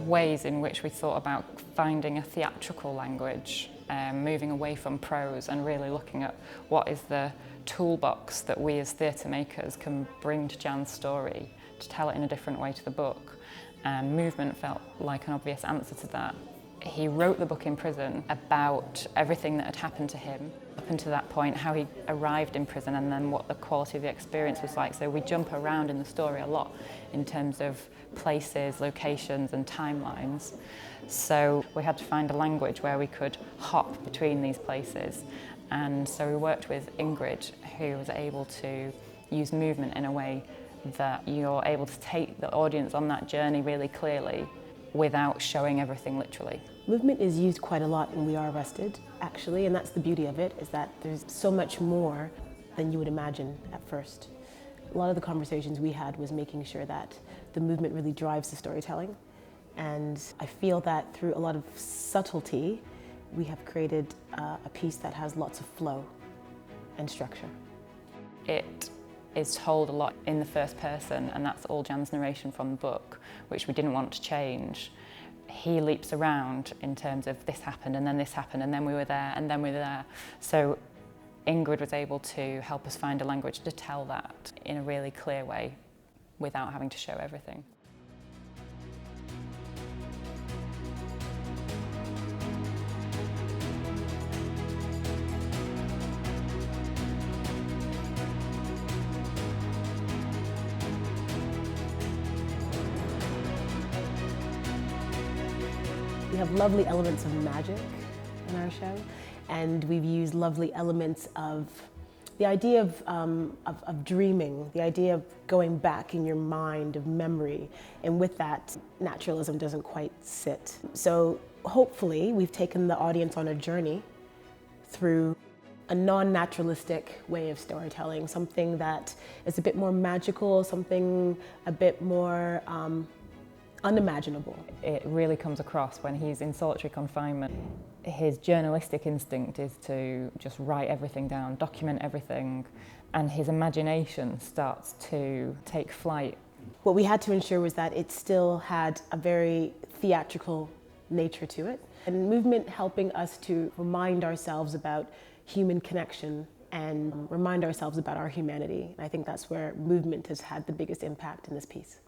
ways in which we thought about finding a theatrical language, moving away from prose and really looking at what is the toolbox that we as theatre makers can bring to Jan's story to tell it in a different way to the book. And movement felt like an obvious answer to that. He wrote the book in prison about everything that had happened to him up until that point, how he arrived in prison and then what the quality of the experience was like. So we jump around in the story a lot in terms of places, locations and timelines. So we had to find a language where we could hop between these places. And so we worked with Ingrid, who was able to use movement in a way that you're able to take the audience on that journey really clearly without showing everything literally. Movement is used quite a lot when we are arrested, actually, and that's the beauty of it, is that there's so much more than you would imagine at first. A lot of the conversations we had was making sure that the movement really drives the storytelling, and I feel that through a lot of subtlety, we have created a piece that has lots of flow and structure. It is told a lot in the first person, and that's all Jan's narration from the book, which we didn't want to change. He leaps around in terms of this happened and then this happened and then we were there and then we were there. So Ingrid was able to help us find a language to tell that in a really clear way without having to show everything. We have lovely elements of magic in our show, and we've used lovely elements of the idea of dreaming, the idea of going back in your mind, of memory, and with that, naturalism doesn't quite sit. So hopefully we've taken the audience on a journey through a non-naturalistic way of storytelling, something that is a bit more magical, something a bit more unimaginable. It really comes across when he's in solitary confinement. His journalistic instinct is to just write everything down, document everything, and his imagination starts to take flight. What we had to ensure was that it still had a very theatrical nature to it, and movement helping us to remind ourselves about human connection and remind ourselves about our humanity. I think that's where movement has had the biggest impact in this piece.